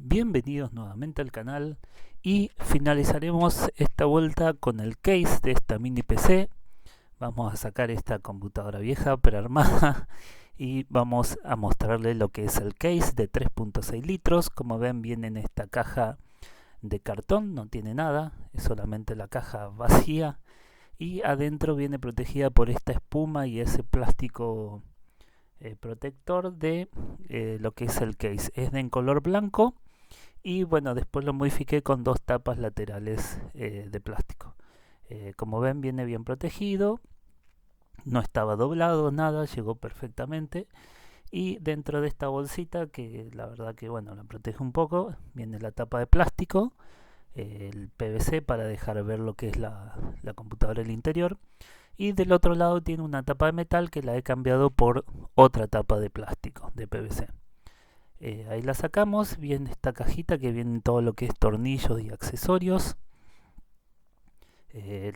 Bienvenidos nuevamente al canal y finalizaremos esta vuelta con el case de esta mini PC. Vamos a sacar esta computadora vieja pero armada y vamos a mostrarle lo que es el case de 3.6 litros. Como ven, viene en esta caja de cartón, no tiene nada, es solamente la caja vacía y adentro viene protegida por esta espuma y ese plástico protector de lo que es el case. Es en color blanco. Y bueno, después lo modifiqué con dos tapas laterales de plástico. Como ven, viene bien protegido, no estaba doblado, nada, llegó perfectamente. Y dentro de esta bolsita, que la verdad que bueno, la protege un poco, viene la tapa de plástico, el PVC para dejar ver lo que es la computadora del interior. Y del otro lado tiene una tapa de metal que la he cambiado por otra tapa de plástico, de PVC. Ahí la sacamos, viene esta cajita que viene todo lo que es tornillos y accesorios.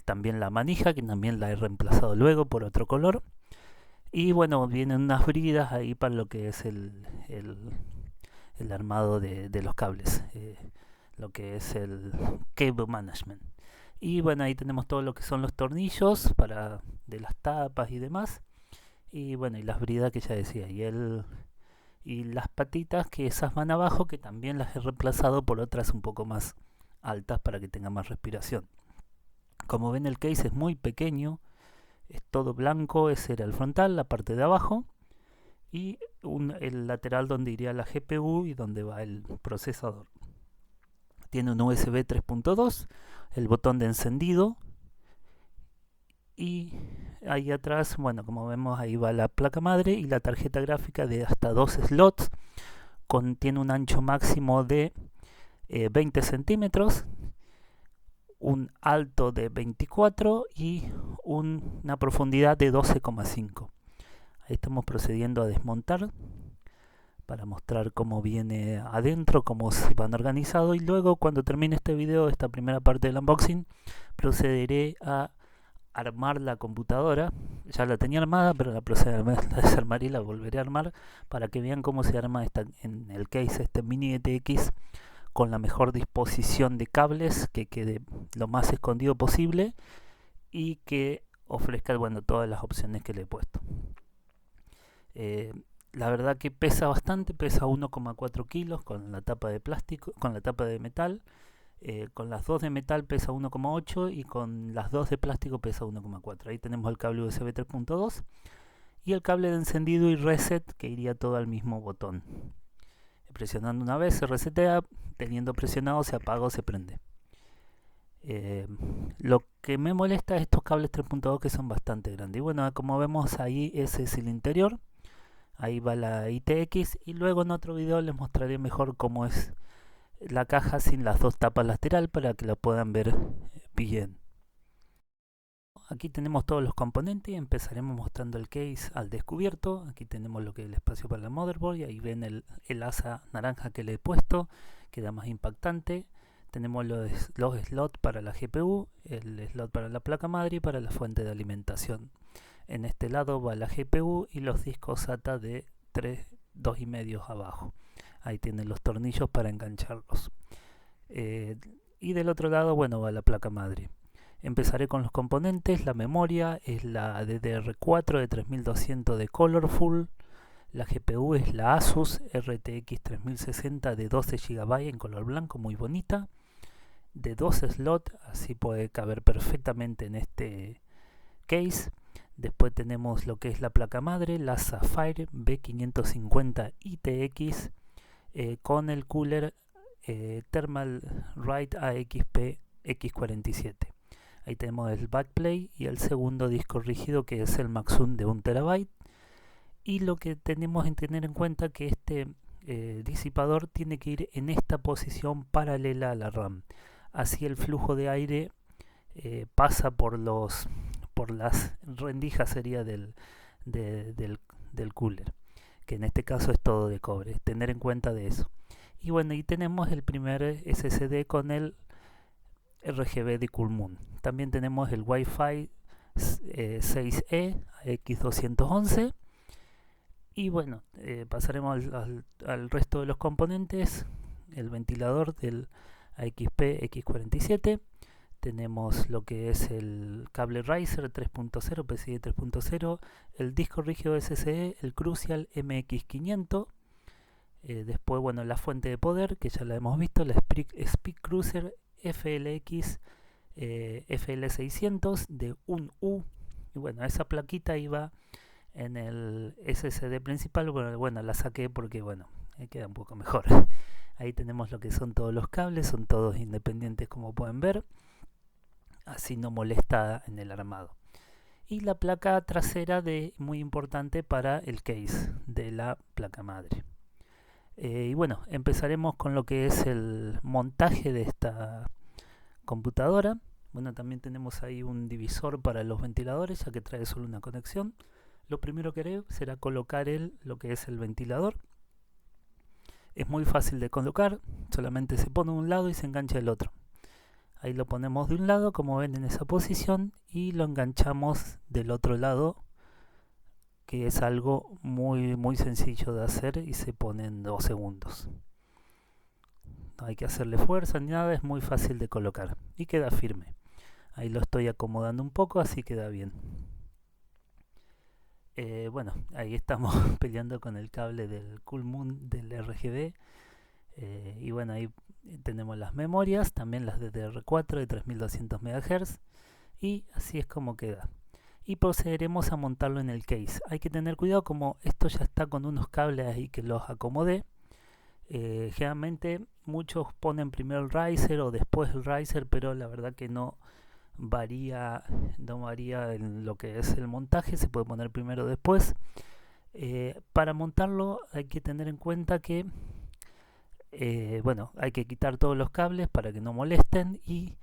También la manija, que también la he reemplazado luego por otro color. Y bueno, vienen unas bridas ahí para lo que es el armado de los cables. Lo que es el cable management. Y bueno, ahí tenemos todo lo que son los tornillos para de las tapas y demás. Y bueno, y las bridas que ya decía. Y las patitas, que esas van abajo, que también las he reemplazado por otras un poco más altas para que tenga más respiración. Como ven, el case es muy pequeño, es todo blanco. Ese era el frontal, la parte de abajo, y el lateral donde iría la GPU y donde va el procesador. Tiene un USB 3.2, el botón de encendido, y ahí atrás, bueno, como vemos, ahí va la placa madre y la tarjeta gráfica de hasta 2 slots. Tiene un ancho máximo de 20 centímetros, un alto de 24 y una profundidad de 12,5. Ahí estamos procediendo a desmontar para mostrar cómo viene adentro, cómo se van organizados, y luego cuando termine este video, esta primera parte del unboxing, procederé a armar la computadora. Ya la tenía armada, pero la desarmaré y la volveré a armar para que vean cómo se arma en el case este mini ETX con la mejor disposición de cables, que quede lo más escondido posible y que ofrezca, bueno, todas las opciones que le he puesto. La verdad que pesa bastante, pesa 1,4 kilos con la tapa de plástico, con la tapa de metal. Con las dos de metal pesa 1,8 y con las dos de plástico pesa 1,4. Ahí tenemos el cable USB 3.2 y el cable de encendido y reset, que iría todo al mismo botón. Presionando una vez se resetea, teniendo presionado se apaga o se prende. Lo que me molesta es estos cables 3.2 que son bastante grandes. Y bueno, como vemos ahí, ese es el interior. Ahí va la ITX y luego en otro video les mostraré mejor cómo es la caja sin las dos tapas lateral para que la puedan ver bien. Aquí tenemos todos los componentes y empezaremos mostrando el case al descubierto. Aquí tenemos lo que es el espacio para la motherboard y ahí ven el asa naranja que le he puesto, queda más impactante. Tenemos los slots para la GPU, el slot para la placa madre y para la fuente de alimentación. En este lado va la GPU y los discos SATA de 3, 2,5 abajo. Ahí tienen los tornillos para engancharlos. Y del otro lado, bueno, va la placa madre. Empezaré con los componentes. La memoria es la DDR4 de 3200 de Colorful. La GPU es la Asus RTX 3060 de 12 GB en color blanco, muy bonita. De 12 slots, así puede caber perfectamente en este case. Después tenemos lo que es la placa madre, la Sapphire B550 ITX con el cooler Thermalright AXP X47. Ahí tenemos el backplate y el segundo disco rígido, que es el Maxun de 1 TB. Y lo que tenemos que tener en cuenta que este disipador tiene que ir en esta posición paralela a la RAM. Así el flujo de aire pasa por las rendijas sería del cooler, que en este caso es todo de cobre. Tener en cuenta de eso. Y bueno, y tenemos el primer SSD con el RGB de Coolmoon. También tenemos el Wi-Fi 6E X211. Y bueno, pasaremos al resto de los componentes. el ventilador del AXP X47. Tenemos lo que es el cable Riser 3.0, PCIe 3.0, el disco rígido SSD, el Crucial MX500. Después, bueno, la fuente de poder, que ya la hemos visto, la SpeedCruiser FLX FL600 de 1U. Y bueno, esa plaquita iba en el SSD principal. Bueno, la saqué porque, bueno, queda un poco mejor. Ahí tenemos lo que son todos los cables, son todos independientes como pueden ver. Así no molesta en el armado. Y la placa trasera muy importante para el case de la placa madre. Y bueno, empezaremos con lo que es el montaje de esta computadora. Bueno, también tenemos ahí un divisor para los ventiladores, ya que trae solo una conexión. Lo primero que haré será colocar lo que es el ventilador. Es muy fácil de colocar, solamente se pone un lado y se engancha el otro. Ahí lo ponemos de un lado, como ven en esa posición, y lo enganchamos del otro lado, que es algo muy sencillo de hacer y se pone en 2 segundos. No hay que hacerle fuerza ni nada, es muy fácil de colocar y queda firme. Ahí lo estoy acomodando un poco, así queda bien. Bueno, ahí estamos peleando con el cable del Coolmoon del RGB. Y bueno, ahí tenemos las memorias, también las DDR4 de 3200 MHz. Y así es como queda. Y procederemos a montarlo en el case. Hay que tener cuidado, como esto ya está con unos cables ahí que los acomodé. Generalmente muchos ponen primero el riser o después el riser, pero la verdad que no varía en lo que es el montaje. Se puede poner primero o después. Para montarlo hay que tener en cuenta que bueno, hay que quitar todos los cables para que no molesten y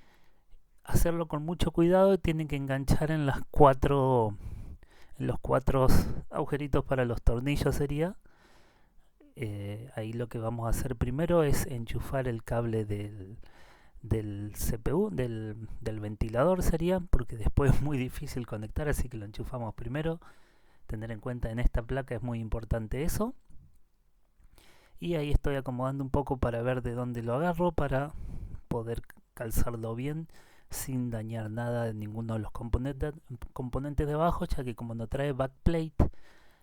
hacerlo con mucho cuidado. Tienen que enganchar en los cuatro agujeritos para los tornillos sería. Ahí lo que vamos a hacer primero es enchufar el cable del CPU, del ventilador sería, porque después es muy difícil conectar, así que lo enchufamos primero. Tener en cuenta en esta placa es muy importante eso. Y ahí estoy acomodando un poco para ver de dónde lo agarro para poder calzarlo bien sin dañar nada de ninguno de los componentes de abajo, ya que como no trae backplate,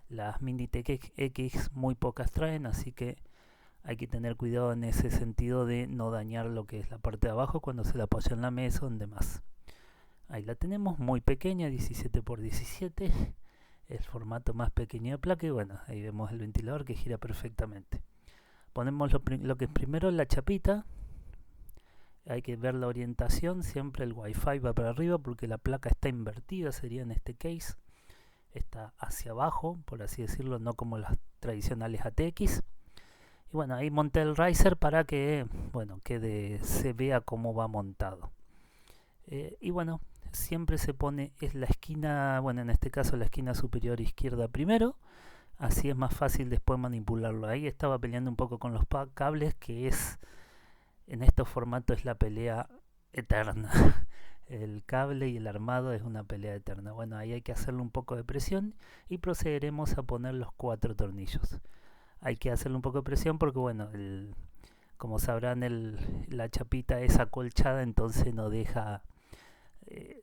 las MiniTek X muy pocas traen, así que hay que tener cuidado en ese sentido de no dañar lo que es la parte de abajo cuando se la apoya en la mesa o demás. Ahí la tenemos, muy pequeña, 17 x 17, el formato más pequeño de placa. Y bueno, ahí vemos el ventilador que gira perfectamente. Ponemos lo que es primero la chapita. Hay que ver la orientación, siempre el Wi-Fi va para arriba porque la placa está invertida, sería en este case. Está hacia abajo, por así decirlo, no como las tradicionales ATX. Y bueno, ahí monté el riser para que, bueno, se vea cómo va montado. Y bueno, siempre se pone la esquina, bueno, en este caso la esquina superior izquierda primero. Así es más fácil después manipularlo. Ahí estaba peleando un poco con los cables, que en estos formatos es la pelea eterna. El cable y el armado es una pelea eterna. Bueno, ahí hay que hacerle un poco de presión y procederemos a poner los 4 tornillos. Hay que hacerle un poco de presión porque, bueno, como sabrán, la chapita es acolchada, entonces no deja,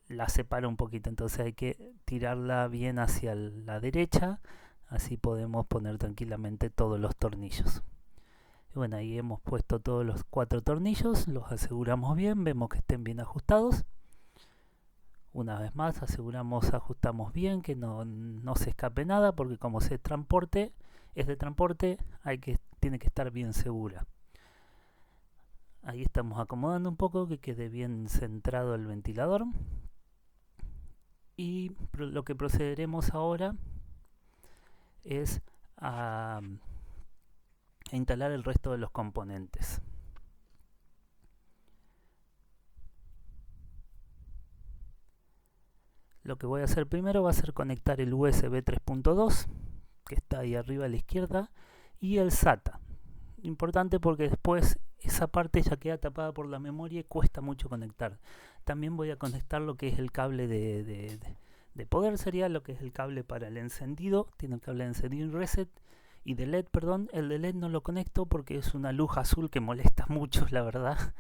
la separa un poquito. Entonces hay que tirarla bien hacia la derecha. Así podemos poner tranquilamente todos los tornillos. Y bueno, ahí hemos puesto todos los 4 tornillos, los aseguramos bien, vemos que estén bien ajustados. Una vez más ajustamos bien, que no se escape nada, porque como es de transporte, tiene que estar bien segura. Ahí estamos acomodando un poco, que quede bien centrado el ventilador. Y lo que procederemos ahora es a instalar el resto de los componentes. Lo que voy a hacer primero va a ser conectar el USB 3.2, que está ahí arriba a la izquierda, y el SATA. Importante porque después esa parte ya queda tapada por la memoria y cuesta mucho conectar. También voy a conectar lo que es el cable de poder, sería lo que es el cable para el encendido. Tiene un cable de encendido y reset. y de LED, perdón. El de LED no lo conecto porque es una luz azul que molesta mucho, la verdad.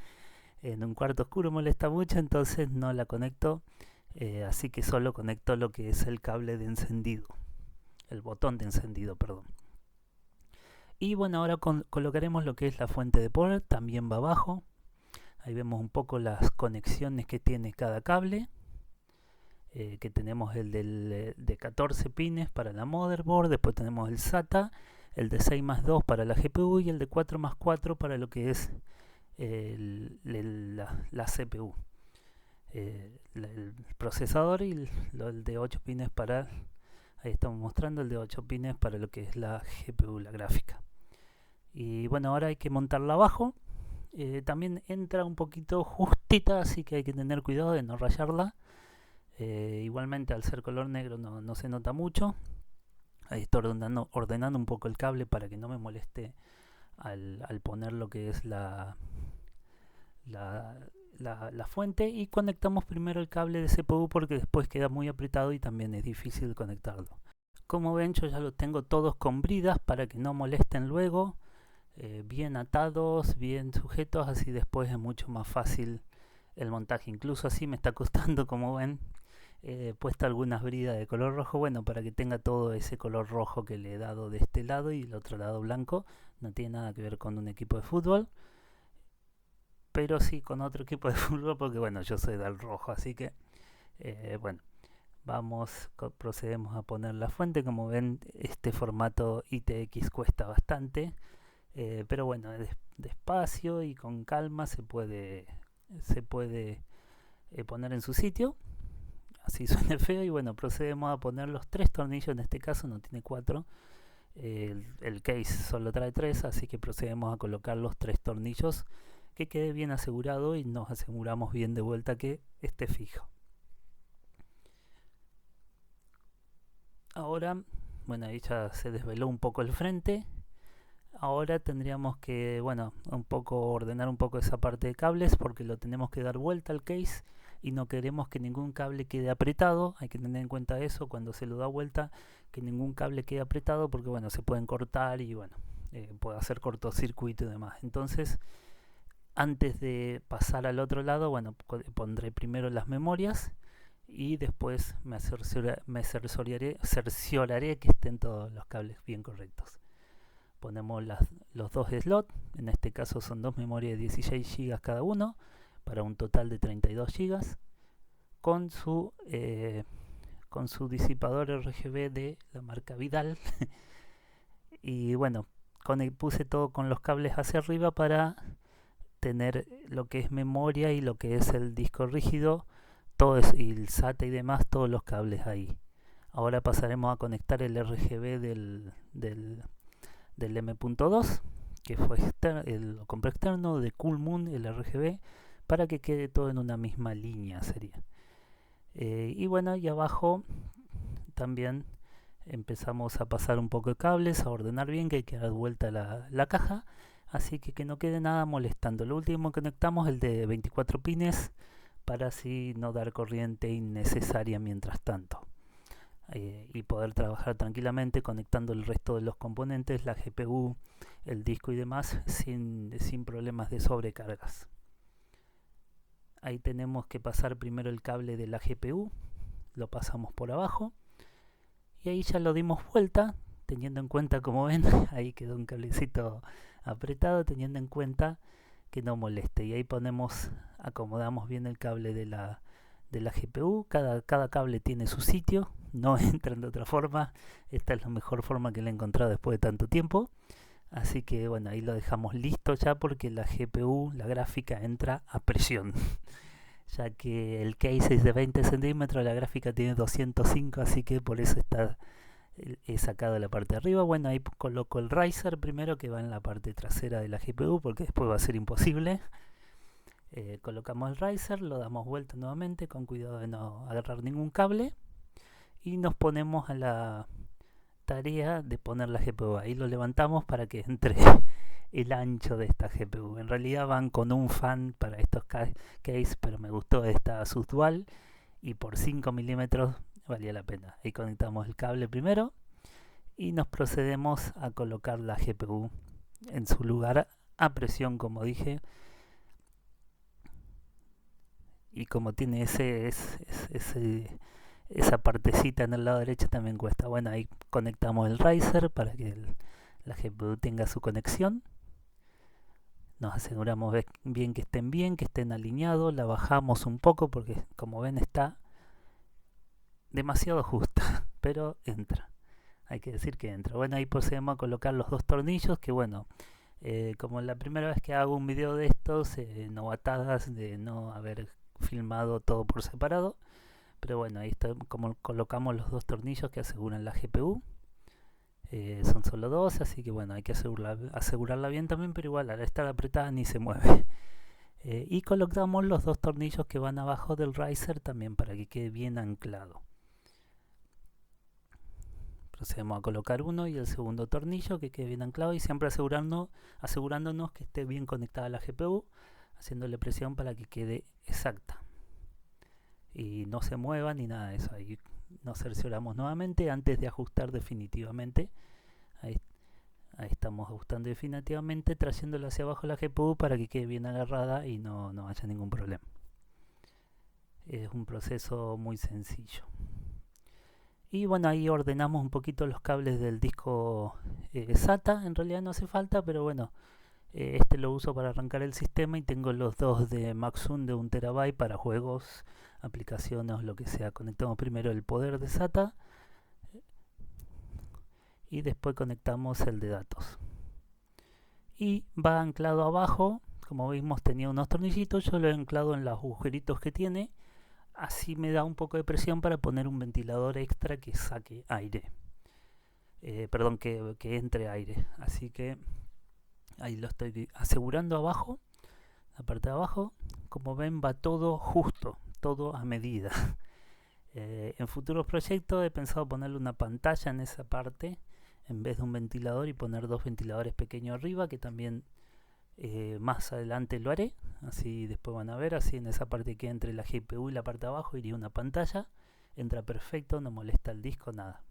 En un cuarto oscuro molesta mucho, entonces no la conecto. Así que solo conecto lo que es el cable de encendido, el botón de encendido, perdón. Y bueno, ahora colocaremos lo que es la fuente de poder, también va abajo. Ahí vemos un poco las conexiones que tiene cada cable. Que tenemos el de 14 pines para la motherboard, después tenemos el SATA, el de 6+2 para la GPU y el de 4+4 para lo que es la CPU. El procesador y el de 8 pines para, ahí estamos mostrando el de 8 pines para lo que es la GPU, la gráfica. Y bueno, ahora hay que montarla abajo. También entra un poquito justita, así que hay que tener cuidado de no rayarla. Igualmente al ser color negro no se nota mucho. Ahí estoy ordenando un poco el cable para que no me moleste al poner lo que es la fuente. Y conectamos primero el cable de CPU porque después queda muy apretado y también es difícil conectarlo. Como ven, yo ya los tengo todos con bridas para que no molesten luego. Bien atados, bien sujetos, así después es mucho más fácil el montaje. Incluso así me está costando, como ven. He puesto algunas bridas de color rojo, bueno, para que tenga todo ese color rojo que le he dado de este lado y el otro lado blanco. No tiene nada que ver con un equipo de fútbol, pero sí con otro equipo de fútbol, porque bueno, yo soy del rojo, así que bueno, procedemos a poner la fuente. Como ven, este formato ITX cuesta bastante, pero bueno, despacio y con calma se puede poner en su sitio. Así suena feo. Y bueno, procedemos a poner los 3 tornillos, en este caso no tiene 4. El case solo trae 3, así que procedemos a colocar los 3 tornillos, que quede bien asegurado y nos aseguramos bien de vuelta que esté fijo. Ahora, bueno, ahí ya se desveló un poco el frente. Ahora tendríamos que, bueno, ordenar un poco esa parte de cables, porque lo tenemos que dar vuelta al case y no queremos que ningún cable quede apretado. Hay que tener en cuenta eso cuando se lo da vuelta, que ningún cable quede apretado, porque bueno, se pueden cortar y bueno, puede hacer cortocircuito y demás. Entonces, antes de pasar al otro lado, bueno, pondré primero las memorias y después me cercioraré que estén todos los cables bien correctos. Ponemos los 2 slots, en este caso son 2 memorias de 16 GB cada uno, para un total de 32 GB, con su disipador RGB de la marca Vidal. Y bueno, puse todo con los cables hacia arriba para tener lo que es memoria y lo que es el disco rígido, todo eso, y el SATA y demás, todos los cables ahí. Ahora pasaremos a conectar el RGB del M.2, que fue lo compré externo, de Cool Moon, el RGB, para que quede todo en una misma línea sería. Y bueno, y abajo también empezamos a pasar un poco de cables, a ordenar bien, que hay que dar vuelta la caja, así que no quede nada molestando. Lo último que conectamos el de 24 pines, para así no dar corriente innecesaria mientras tanto. Y poder trabajar tranquilamente conectando el resto de los componentes, la GPU, el disco y demás, sin problemas de sobrecargas. Ahí tenemos que pasar primero el cable de la GPU, lo pasamos por abajo y ahí ya lo dimos vuelta, teniendo en cuenta, como ven, ahí quedó un cablecito apretado, teniendo en cuenta que no moleste. Y ahí acomodamos bien el cable de la GPU. Cada cable tiene su sitio, no entran de otra forma. Esta es la mejor forma que le he encontrado después de tanto tiempo. Así que bueno, ahí lo dejamos listo ya, porque la GPU, la gráfica, entra a presión. Ya que el case es de 20 centímetros, la gráfica tiene 205, así que por eso he sacado la parte de arriba. Bueno, ahí coloco el riser primero, que va en la parte trasera de la GPU, porque después va a ser imposible. Colocamos el riser, lo damos vuelta nuevamente, con cuidado de no agarrar ningún cable, y nos ponemos a la tarea de poner la GPU. Ahí lo levantamos para que entre el ancho de esta GPU. En realidad van con un fan para estos case, pero me gustó esta Asus Dual y por 5 milímetros valía la pena. Ahí conectamos el cable primero y nos procedemos a colocar la GPU en su lugar a presión, como dije, y como tiene esa partecita en el lado derecho también cuesta. Bueno, ahí conectamos el riser para que la GPU tenga su conexión. Nos aseguramos bien, que estén alineados. La bajamos un poco porque, como ven, está demasiado justa, pero entra. Hay que decir que entra. Bueno, ahí procedemos a colocar los dos tornillos, que bueno, como la primera vez que hago un video de estos, novatadas de no haber filmado todo por separado. Pero bueno, ahí está como colocamos los dos tornillos que aseguran la GPU. Son solo dos, así que bueno, hay que asegurarla bien también, pero igual al estar apretada ni se mueve. Y colocamos los dos tornillos que van abajo del riser también para que quede bien anclado. Procedemos a colocar uno y el segundo tornillo que quede bien anclado y siempre asegurándonos que esté bien conectada a la GPU, haciéndole presión para que quede exacta y no se mueva ni nada de eso. Ahí nos cercioramos nuevamente antes de ajustar definitivamente. Ahí estamos ajustando definitivamente, trayéndolo hacia abajo la GPU para que quede bien agarrada y no haya ningún problema. Es un proceso muy sencillo. Y bueno, ahí ordenamos un poquito los cables del disco SATA. En realidad no hace falta, pero bueno, este lo uso para arrancar el sistema y tengo los dos de Maxun de 1 TB para juegos, aplicaciones o lo que sea. Conectamos primero el poder de SATA y después conectamos el de datos. Y va anclado abajo, como vimos tenía unos tornillitos, yo lo he anclado en los agujeritos que tiene. Así me da un poco de presión para poner un ventilador extra que saque aire. Perdón, que entre aire. Así que ahí lo estoy asegurando abajo. La parte de abajo, como ven, va todo justo, todo a medida. En futuros proyectos he pensado ponerle una pantalla en esa parte en vez de un ventilador y poner dos ventiladores pequeños arriba, que también más adelante lo haré. Así después van a ver, así en esa parte que entre la GPU y la parte de abajo iría una pantalla. Entra perfecto, no molesta el disco, nada.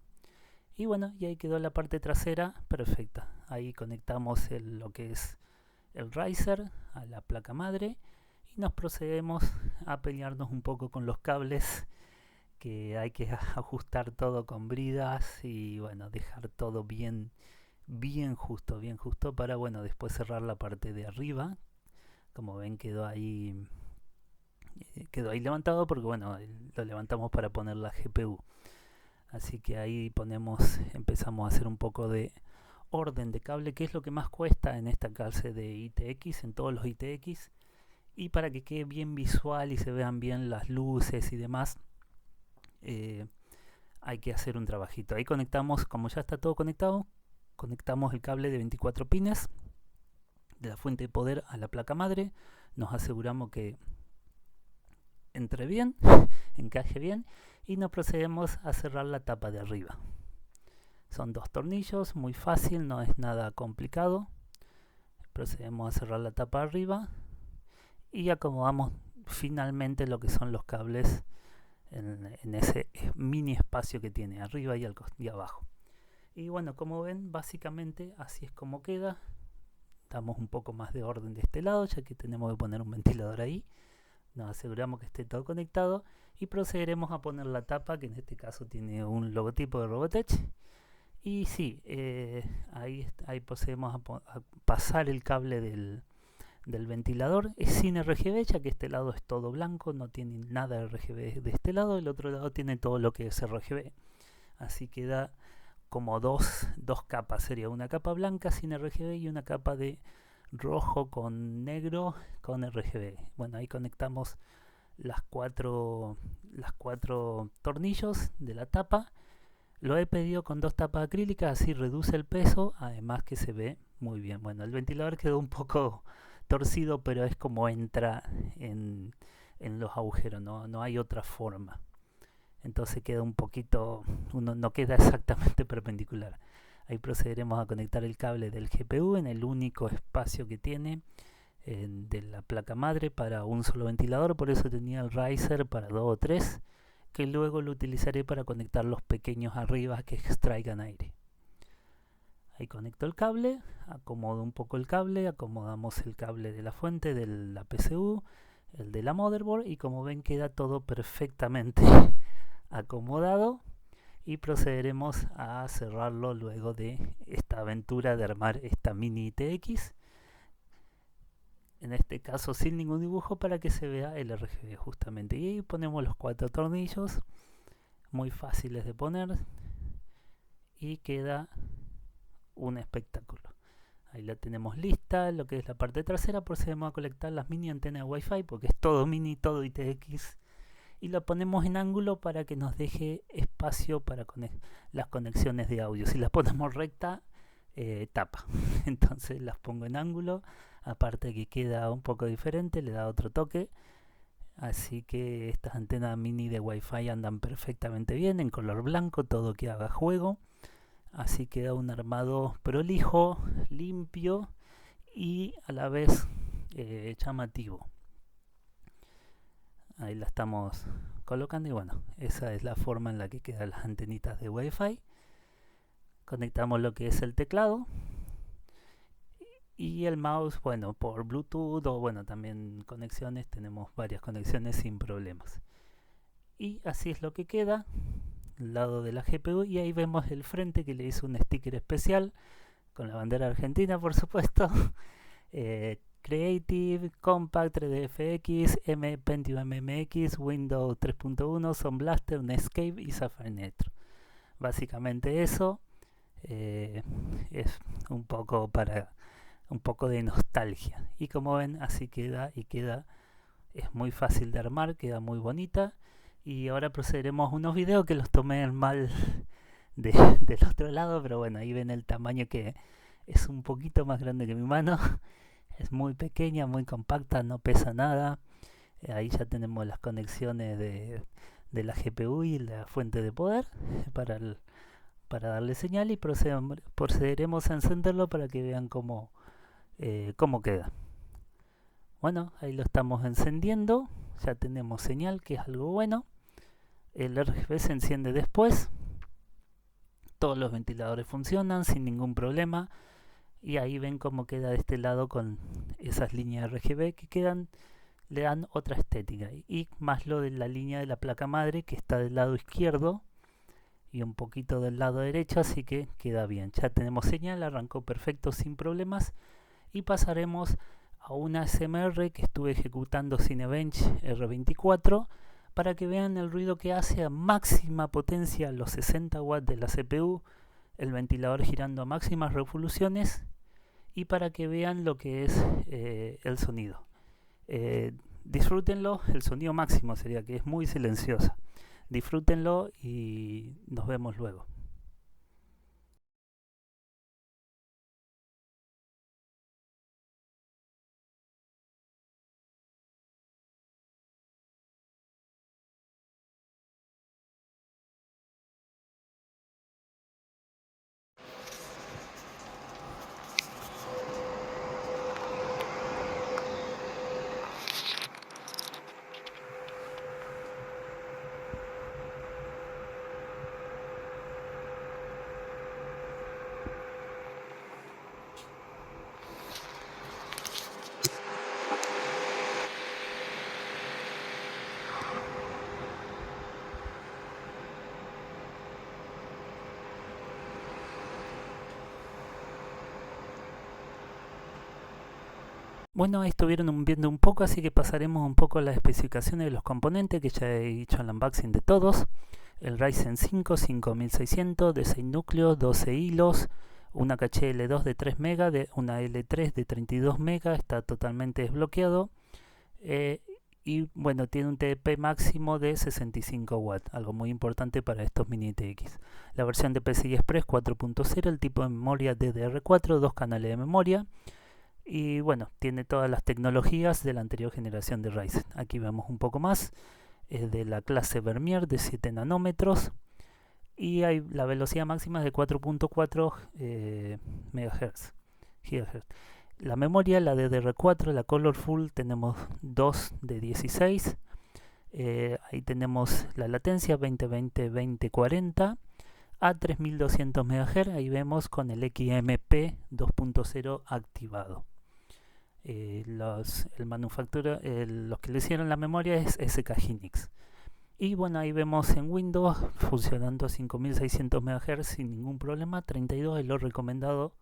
Y bueno, y ahí quedó la parte trasera perfecta. Ahí conectamos lo que es el riser a la placa madre y nos procedemos a pelearnos un poco con los cables, que hay que ajustar todo con bridas y bueno, dejar todo bien justo para bueno, después cerrar la parte de arriba. Como ven, quedó ahí levantado porque bueno, lo levantamos para poner la GPU. Así que ahí empezamos a hacer un poco de orden de cable, que es lo que más cuesta en esta clase de ITX, en todos los ITX. Y para que quede bien visual y se vean bien las luces y demás, hay que hacer un trabajito. Ahí conectamos, como ya está todo conectado, conectamos el cable de 24 pines de la fuente de poder a la placa madre. Nos aseguramos que entre bien, encaje bien, y nos procedemos a cerrar la tapa de arriba. Son dos tornillos, muy fácil, no es nada complicado. Procedemos a cerrar la tapa de arriba y acomodamos finalmente lo que son los cables en ese mini espacio que tiene arriba y abajo. Y bueno, como ven, básicamente así es como queda. Damos un poco más de orden de este lado, ya que tenemos que poner un ventilador ahí. Nos aseguramos que esté todo conectado y procederemos a poner la tapa, que en este caso tiene un logotipo de Robotech. Y sí, ahí procedemos a pasar el cable del ventilador. Es sin RGB, ya que este lado es todo blanco, no tiene nada de RGB de este lado. El otro lado tiene todo lo que es RGB. Así queda como dos capas. Sería una capa blanca sin RGB y una capa de rojo con negro con RGB. Bueno, ahí conectamos las cuatro tornillos de la tapa. Lo he pedido con dos tapas acrílicas, así reduce el peso, además que se ve muy bien. Bueno, el ventilador quedó un poco torcido, pero es como entra en los agujeros, no hay otra forma. Entonces queda un poquito, no queda exactamente perpendicular. Ahí procederemos a conectar el cable del GPU en el único espacio que tiene de la placa madre para un solo ventilador. Por eso tenía el riser para 2 o 3, que luego lo utilizaré para conectar los pequeños arriba que extraigan aire. Ahí conecto el cable, acomodo un poco el cable, acomodamos el cable de la fuente de la PCU, el de la motherboard, y como ven queda todo perfectamente acomodado, y procederemos a cerrarlo luego de esta aventura de armar esta mini ITX, en este caso sin ningún dibujo, para que se vea el RGB justamente. Y ahí ponemos los 4 tornillos, muy fáciles de poner, y queda un espectáculo. Ahí la tenemos lista, lo que es la parte trasera. Procedemos a conectar las mini antenas de Wi-Fi, porque es todo mini, todo ITX, y la ponemos en ángulo para que nos deje espacio para las conexiones de audio. Si las ponemos recta, tapa. Entonces las pongo en ángulo, aparte que queda un poco diferente, le da otro toque. Así que estas antenas mini de Wi-Fi andan perfectamente bien, en color blanco, todo que haga juego. Así queda un armado prolijo, limpio y a la vez llamativo. Ahí la estamos colocando y bueno, esa es la forma en la que quedan las antenitas de Wi-Fi. Conectamos lo que es el teclado y el mouse, bueno, por Bluetooth o bueno, también conexiones, tenemos varias conexiones sin problemas. Y así es lo que queda al lado de la GPU, y ahí vemos el frente que le hizo un sticker especial con la bandera argentina, por supuesto. Creative, Compact, 3DFX, Pentium MMX, Windows 3.1, Sound Blaster, Netscape y Sapphire Nitro. Básicamente eso. Es un poco para un poco de nostalgia. Y como ven, así queda, y queda, es muy fácil de armar, queda muy bonita. Y ahora procederemos a unos videos que los tomé mal del otro lado, pero bueno, ahí ven el tamaño, que es un poquito más grande que mi mano. Es muy pequeña, muy compacta, no pesa nada. Ahí ya tenemos las conexiones de la GPU y la fuente de poder para darle señal, y procederemos a encenderlo para que vean cómo queda. Bueno, ahí lo estamos encendiendo, ya tenemos señal, que es algo bueno. El RGB se enciende después. Todos los ventiladores funcionan sin ningún problema. Y ahí ven cómo queda de este lado con esas líneas RGB que quedan, le dan otra estética. Y más lo de la línea de la placa madre, que está del lado izquierdo y un poquito del lado derecho, así que queda bien. Ya tenemos señal, arrancó perfecto sin problemas. Y pasaremos a una ASMR que estuve ejecutando Cinebench R24, para que vean el ruido que hace a máxima potencia, los 60 watts de la CPU, el ventilador girando a máximas revoluciones, y para que vean lo que es el sonido. Disfrútenlo, el sonido máximo sería, que es muy silenciosa. Disfrútenlo y nos vemos luego. Bueno, ahí estuvieron viendo un poco, así que pasaremos un poco a las especificaciones de los componentes, que ya he hecho el unboxing de todos. El Ryzen 5 5600 de 6 núcleos, 12 hilos, una caché L2 de 3 MB, una L3 de 32 MB, está totalmente desbloqueado. Y bueno, tiene un TDP máximo de 65 watts, algo muy importante para estos mini TX. La versión de PCI Express 4.0, el tipo de memoria DDR4, 2 canales de memoria. Y bueno, tiene todas las tecnologías de la anterior generación de Ryzen. Aquí vemos un poco más. Es de la clase Vermeer de 7 nanómetros. Y hay la velocidad máxima es de 4.4 MHz. La memoria, la DDR4, la Colorful, tenemos 2 de 16. Ahí tenemos la latencia 20-20-20-40. a 3200 MHz. Ahí vemos con el XMP 2.0 activado. Los que le hicieron la memoria es SK Hynix. Y bueno, ahí vemos en Windows funcionando a 5600 MHz sin ningún problema. 32 es lo recomendado.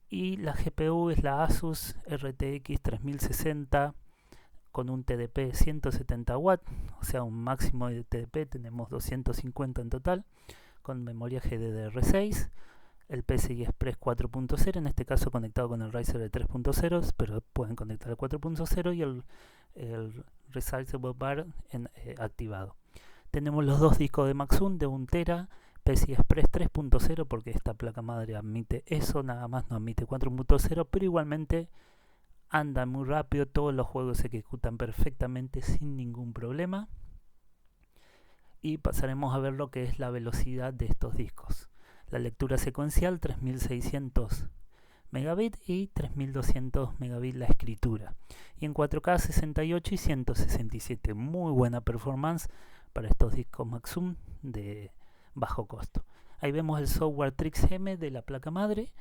Y la GPU es la Asus RTX 3060 con un TDP 170 watts, o sea un máximo de TDP, tenemos 250 en total, con memoria GDDR6, el PCI Express 4.0, en este caso conectado con el Razer de 3.0, pero pueden conectar al 4.0 y el Resizable Bar activado. Tenemos los dos discos de Maxun de 1 TB, PCI Express 3.0 porque esta placa madre admite eso, nada más no admite 4.0, pero igualmente anda muy rápido, todos los juegos se ejecutan perfectamente sin ningún problema. Y pasaremos a ver lo que es la velocidad de estos discos. La lectura secuencial 3600 megabits y 3200 megabits la escritura. Y en 4K 68 y 167. Muy buena performance para estos discos Maxum de bajo costo. Ahí vemos el software TrixM de la placa madre.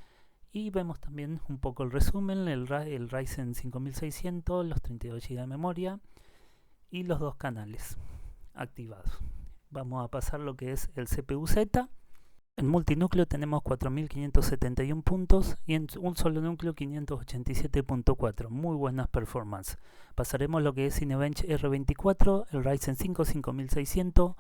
Y vemos también un poco el resumen, el Ryzen 5600, los 32 GB de memoria y los dos canales activados. Vamos a pasar lo que es el CPU-Z. En multinúcleo tenemos 4571 puntos y en un solo núcleo 587.4. Muy buenas performance. Pasaremos lo que es Cinebench R24, el Ryzen 5 5600,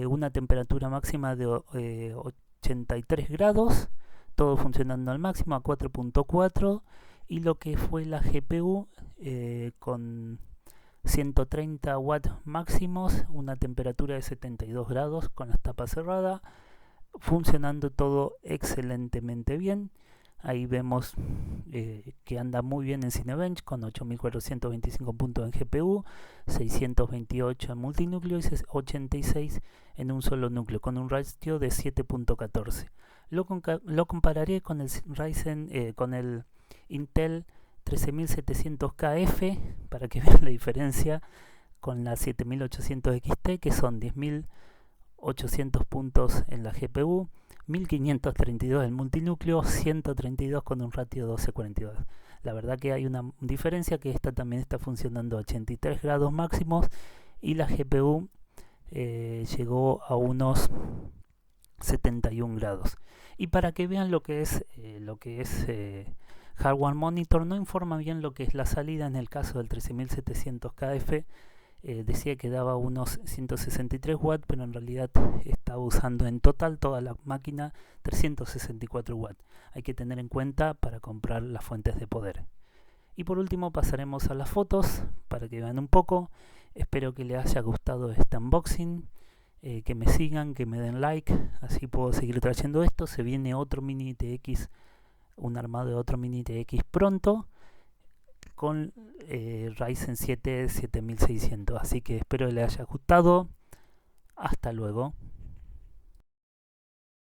una temperatura máxima de 83 grados. Todo funcionando al máximo a 4.4 y lo que fue la GPU con 130 watts máximos, una temperatura de 72 grados con las tapas cerradas, funcionando todo excelentemente bien. Ahí vemos que anda muy bien en Cinebench con 8425 puntos en GPU, 628 en multinúcleo y 86 en un solo núcleo con un ratio de 7.14. Lo compararé con el Ryzen, con el Intel 13700KF para que vean la diferencia con la 7800 XT, que son 10.800 puntos en la GPU, 1532 en multinúcleo, 132 con un ratio 12:42. La verdad que hay una diferencia, que esta también está funcionando a 83 grados máximos y la GPU llegó a unos 71 grados. Y para que vean lo que es Hardware Monitor, no informa bien lo que es la salida. En el caso del 13700KF decía que daba unos 163 watts, pero en realidad estaba usando en total toda la máquina 364 watts. Hay que tener en cuenta para comprar las fuentes de poder. Y por último pasaremos a las fotos para que vean un poco. Espero que les haya gustado este unboxing. Que me sigan, que me den like, así puedo seguir trayendo esto. Se viene otro mini TX, un armado de otro mini TX pronto con Ryzen 7 7600, así que espero que les haya gustado. Hasta luego.